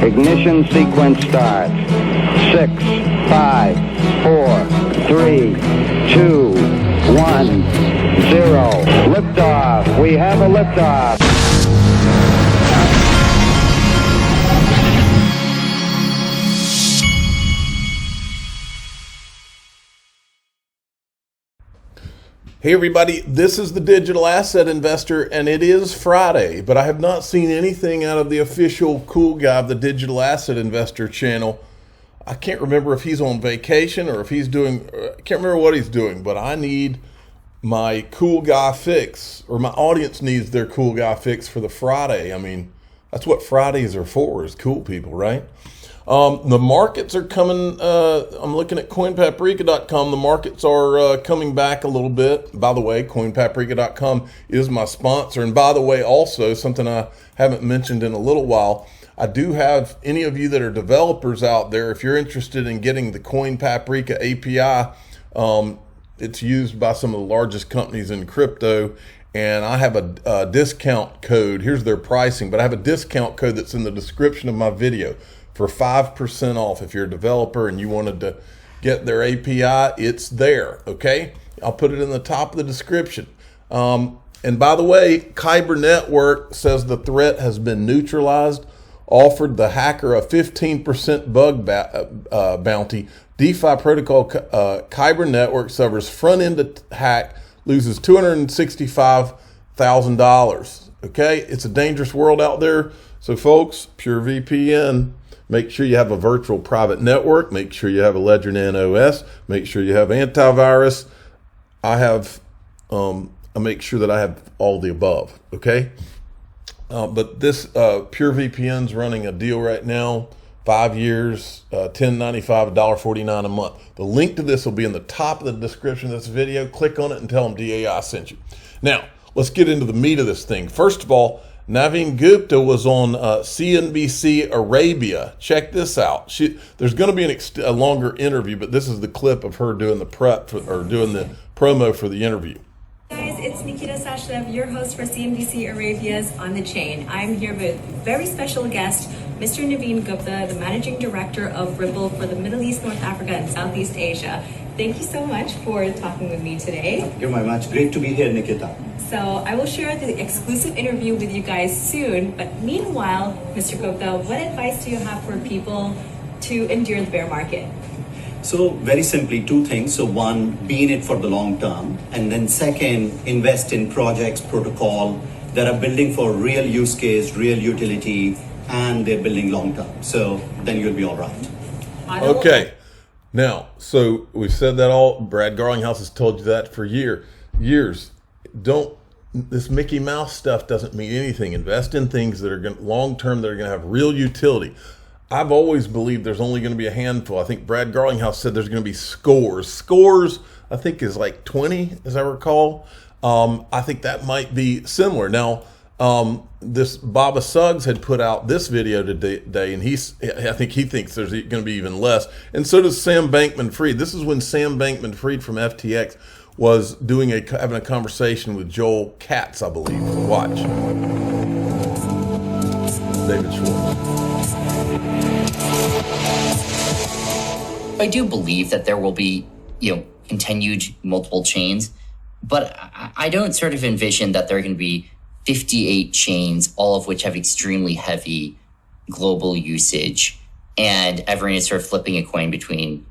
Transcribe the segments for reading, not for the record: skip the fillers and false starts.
Ignition sequence starts. 6, 5, 4, 3, 2, 1, 0. Liftoff. We have a liftoff. Hey everybody, this is the Digital Asset Investor, and it is Friday, but I have not seen anything out of the official cool guy of the Digital Asset Investor channel. I can't remember if he's on vacation or if he's doing, I can't remember what he's doing, but I need my cool guy fix, or my audience needs their cool guy fix for the Friday. I mean, that's what Fridays are for, is cool people, right? The markets are coming, I'm looking at coinpaprika.com. The markets are coming back a little bit. By the way, coinpaprika.com is my sponsor. And by the way, also something I haven't mentioned in a little while, I do have any of you that are developers out there, if you're interested in getting the Coin Paprika API, it's used by some of the largest companies in crypto. And I have a discount code. Here's their pricing, but I have a discount code that's in the description of my video for 5% off. If you're a developer and you wanted to get their API, it's there, okay? I'll put it in the top of the description. And by the way, Kyber Network says the threat has been neutralized, offered the hacker a 15% bug bounty. DeFi protocol Kyber Network suffers front-end hack, loses $265,000, okay? It's a dangerous world out there. So folks, pure VPN. Make sure you have a virtual private network. Make sure you have a Ledger Nano OS. Make sure you have antivirus. I make sure that I have all the above, okay? But this Pure VPN's running a deal right now, 5 years, $10.95, $1.49 a month. The link to this will be in the top of the description of this video. Click on it and tell them DAI sent you. Now, let's get into the meat of this thing. First of all, Naveen Gupta was on CNBC Arabia. Check this out. There's going to be a longer interview, but this is the clip of her doing the doing the promo for the interview. Guys, it's Nikita Sashlev, your host for CNBC Arabia's On the Chain. I'm here with very special guest, Mr. Naveen Gupta, the Managing Director of Ripple for the Middle East, North Africa, and Southeast Asia. Thank you so much for talking with me today. Thank you very much. Great to be here, Nikita. So I will share the exclusive interview with you guys soon. But meanwhile, Mr. Gupta, what advice do you have for people to endure the bear market? So very simply, two things. So one, be in it for the long term. And then second, invest in projects, protocol that are building for real use case, real utility, and they're building long term. So then you'll be all right. Okay. Now, so we've said that all. Brad Garlinghouse has told you that for years. This Mickey Mouse stuff doesn't mean anything. Invest in things that are long term, that are going to have real utility. I've always believed there's only going to be a handful. I think Brad Garlinghouse said there's going to be scores. Scores, I think, is like 20, as I recall. I think that might be similar. Now, this Baba Suggs had put out this video today, and I think he thinks there's going to be even less. And so does Sam Bankman-Fried. This is when Sam Bankman-Fried from FTX was having a conversation with Joel Katz, I believe. Watch. David Schwartz. I do believe that there will be, continued multiple chains, but I don't sort of envision that there are going to be 58 chains, all of which have extremely heavy global usage, and everyone is sort of flipping a coin between,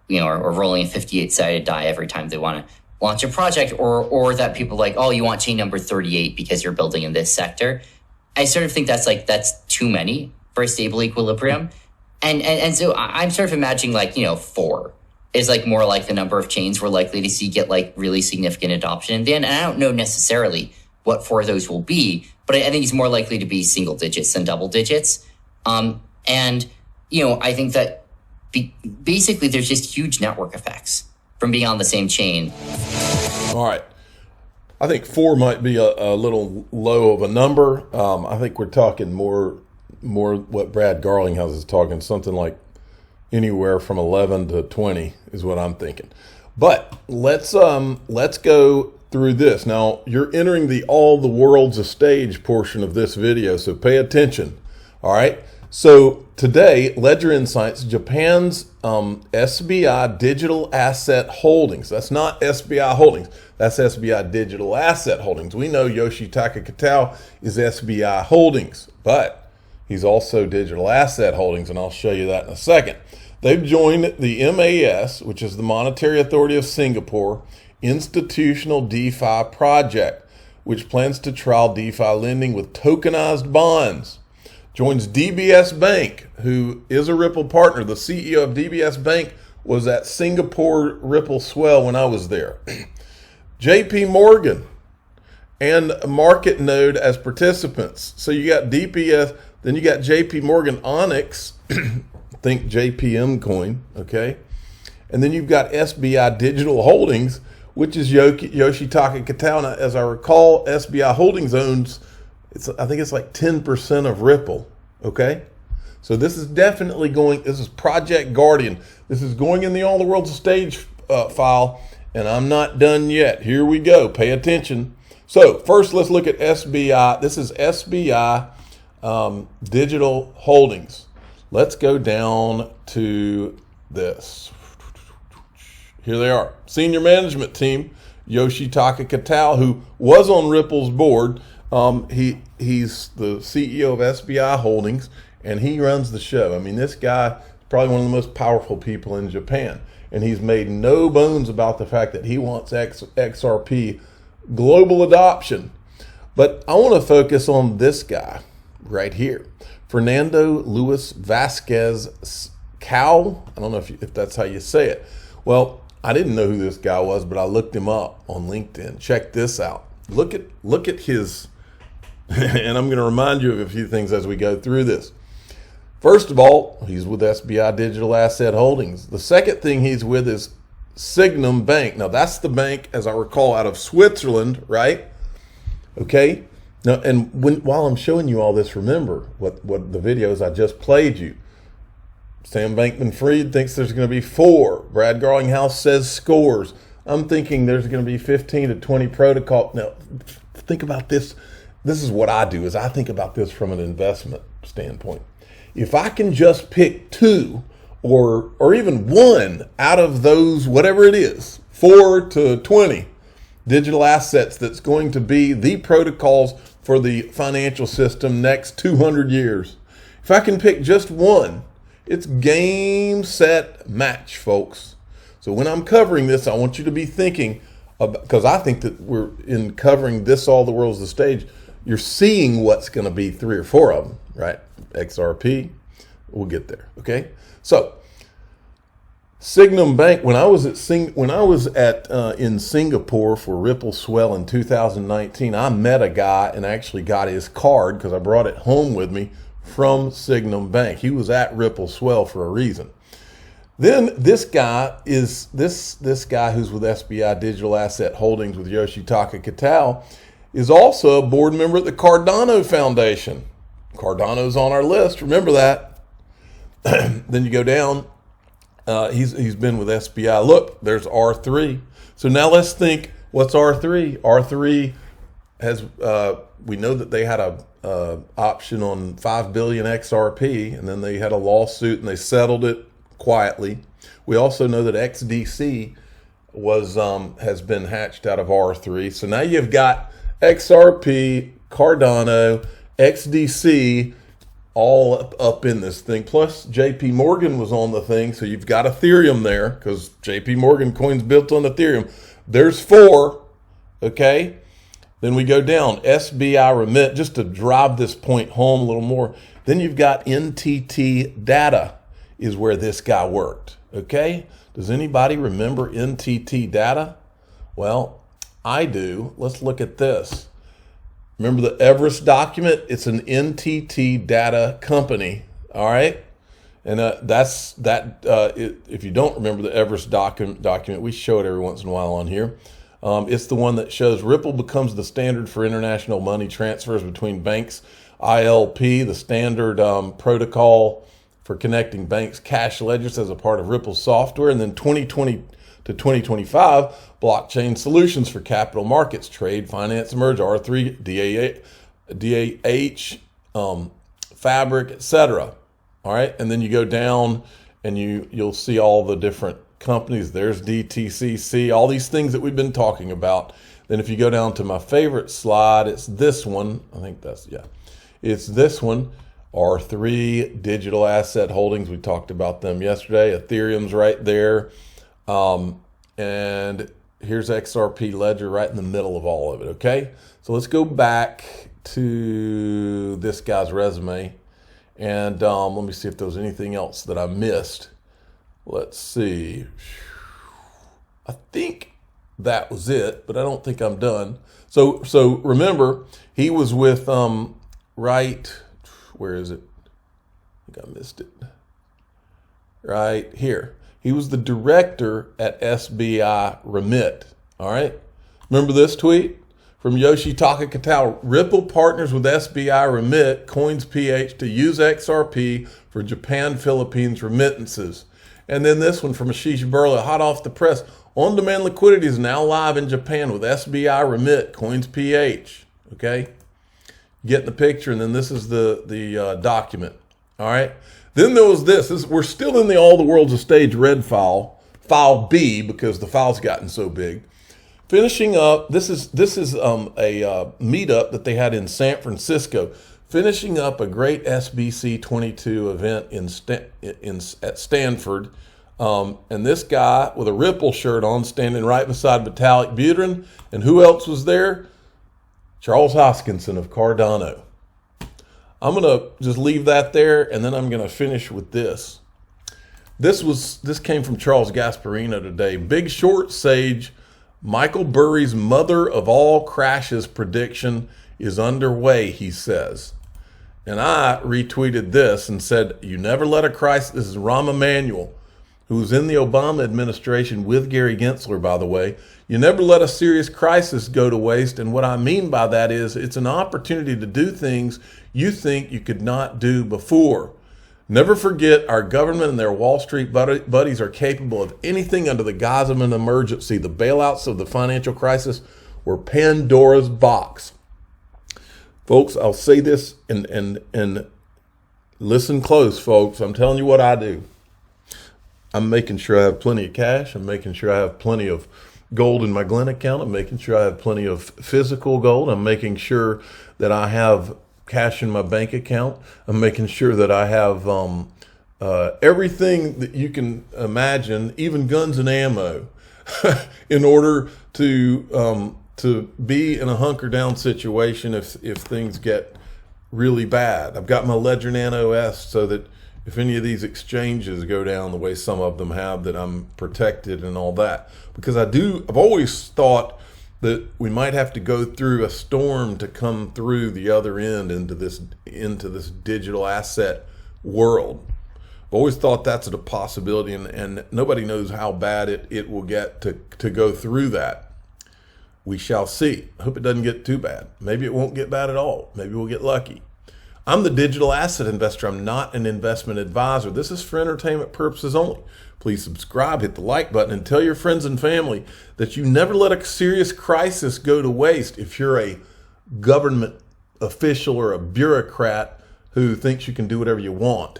or rolling a 58-sided die every time they want to launch a project, or that people like, oh, you want chain number 38 because you're building in this sector. I sort of think that's too many for a stable equilibrium. And so I'm sort of imagining 4 is more like the number of chains we're likely to see get really significant adoption in the end. And I don't know necessarily what 4 of those will be, but I think it's more likely to be single digits than double digits. I think that basically there's just huge network effects from being on the same chain. All right. I think 4 might be a little low of a number. I think we're talking more what Brad Garlinghouse is talking, something like anywhere from 11 to 20 is what I'm thinking. But let's go through this. Now, you're entering the all the world's a stage portion of this video, so pay attention. All right. So today, Ledger Insights, Japan's SBI Digital Asset Holdings. That's not SBI Holdings. That's SBI Digital Asset Holdings. We know Yoshitaka Kitao is SBI Holdings, but he's also Digital Asset Holdings, and I'll show you that in a second. They've joined the MAS, which is the Monetary Authority of Singapore, Institutional DeFi Project, which plans to trial DeFi lending with tokenized bonds. Joins DBS Bank, who is a Ripple partner. The CEO of DBS Bank was at Singapore Ripple Swell when I was there. JP Morgan and Market Node as participants. So you got DBS, then you got JP Morgan Onyx, think JPM coin, okay? And then you've got SBI Digital Holdings, which is Yoshitaka Kitao. Now, as I recall, SBI Holdings owns, I think it's like 10% of Ripple, okay? So this is definitely going, this is Project Guardian. This is going in the All the World's Stage file, and I'm not done yet. Here we go, pay attention. So first let's look at SBI. This is SBI Digital Holdings. Let's go down to this. Here they are. Senior management team, Yoshitaka Kitao, who was on Ripple's board. He's the CEO of SBI Holdings, and he runs the show. I mean, this guy is probably one of the most powerful people in Japan, and he's made no bones about the fact that he wants XRP global adoption. But I want to focus on this guy right here, Fernando Luis Vasquez Cow. I don't know if that's how you say it. Well, I didn't know who this guy was, but I looked him up on LinkedIn. Check this out. Look at his, and I'm going to remind you of a few things as we go through this. First of all, he's with SBI Digital Asset Holdings. The second thing he's with is Sygnum Bank. Now that's the bank, as I recall, out of Switzerland, right? Okay. Now, and while I'm showing you all this, remember what the videos I just played you. Sam Bankman-Fried thinks there's going to be 4. Brad Garlinghouse says scores. I'm thinking there's going to be 15 to 20 protocol. Now, think about this. This is what I do, is I think about this from an investment standpoint. If I can just pick 2 or even 1 out of those, whatever it is, 4 to 20 digital assets that's going to be the protocols for the financial system next 200 years. If I can pick just 1, it's game, set, match, folks. So when I'm covering this, I want you to be thinking about, because I think that we're in covering this All the World's the Stage, you're seeing what's going to be 3 or 4 of them, right? XRP, we'll get there, okay? So Sygnum Bank, when I was in Singapore for Ripple Swell in 2019, I met a guy and actually got his card because I brought it home with me from Sygnum Bank. He was at Ripple Swell for a reason. Then this guy is this guy who's with SBI Digital Asset Holdings with Yoshitaka Kitao is also a board member at the Cardano Foundation. Cardano's on our list. Remember that. Then you go down. He's been with SBI. Look, there's R3. So now let's think, what's R3? R3 has, we know that they had a option on 5 billion XRP, and then they had a lawsuit and they settled it quietly. We also know that XDC has been hatched out of R3. So now you've got XRP, Cardano, XDC, all up in this thing. Plus JP Morgan was on the thing, so you've got Ethereum there because JP Morgan coin's built on Ethereum. There's 4, okay? Then we go down, SBI Remit, just to drive this point home a little more. Then you've got NTT Data is where this guy worked, okay? Does anybody remember NTT Data? Well, I do. Let's look at this. Remember the Everest document? It's an NTT Data company, all right? And if you don't remember the Everest document, we show it every once in a while on here. It's the one that shows Ripple becomes the standard for international money transfers between banks. ILP, the standard protocol for connecting banks' cash ledgers as a part of Ripple's software. And then 2020 to 2025, blockchain solutions for capital markets, trade, finance, merge, R3, DAH, Fabric, etc. All right. And then you go down and you'll see all the different companies. There's DTCC, all these things that we've been talking about. Then if you go down to my favorite slide, it's this one. I think it's this one. R3 digital asset holdings. We talked about them yesterday. Ethereum's right there. And here's XRP Ledger right in the middle of all of it. Okay. So let's go back to this guy's resume. And let me see if there was anything else that I missed. Let's see. I think that was it, but I don't think I'm done. So remember, he was with right, where is it? I think I missed it. Right here. He was the director at SBI Remit. All right. Remember this tweet from Yoshitaka Katao? Ripple partners with SBI Remit, Coins PH, to use XRP for Japan, Philippines remittances. And then this one from Ashish Burla, hot off the press. On-demand liquidity is now live in Japan with SBI Remit, Coins PH. Okay. Getting the picture, and then this is the document. All right. Then there was this. We're still in the All the World's a Stage red file B, because the file's gotten so big. Finishing up, this is a meetup that they had in San Francisco. Finishing up a great SBC 22 event at Stanford. And this guy with a Ripple shirt on, standing right beside Vitalik Buterin. And who else was there? Charles Hoskinson of Cardano. I'm going to just leave that there, and then I'm going to finish with this. This came from Charles Gasparino today. Big Short Sage, Michael Burry's mother of all crashes prediction is underway, he says. And I retweeted this and said, you never let a crisis, this is Rahm Emanuel, who's in the Obama administration with Gary Gensler, by the way. You never let a serious crisis go to waste. And what I mean by that is it's an opportunity to do things you think you could not do before. Never forget, our government and their Wall Street buddies are capable of anything under the guise of an emergency. The bailouts of the financial crisis were Pandora's box. Folks, I'll say this and listen close, folks. I'm telling you what I do. I'm making sure I have plenty of cash. I'm making sure I have plenty of gold in my Glen account. I'm making sure I have plenty of physical gold. I'm making sure that I have cash in my bank account. I'm making sure that I have everything that you can imagine, even guns and ammo, in order to be in a hunker down situation if things get really bad. I've got my Ledger Nano S so that if any of these exchanges go down the way some of them have, that I'm protected and all that. Because I've always thought that we might have to go through a storm to come through the other end into this digital asset world. I've always thought that's a possibility, and nobody knows how bad it will get to go through that. We shall see. I hope it doesn't get too bad. Maybe it won't get bad at all. Maybe we'll get lucky. I'm the digital asset investor. I'm not an investment advisor. This is for entertainment purposes only. Please subscribe, hit the like button, and tell your friends and family that you never let a serious crisis go to waste if you're a government official or a bureaucrat who thinks you can do whatever you want.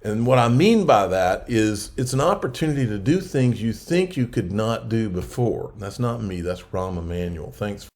And what I mean by that is it's an opportunity to do things you think you could not do before. That's not me. That's Rahm Emanuel. Thanks for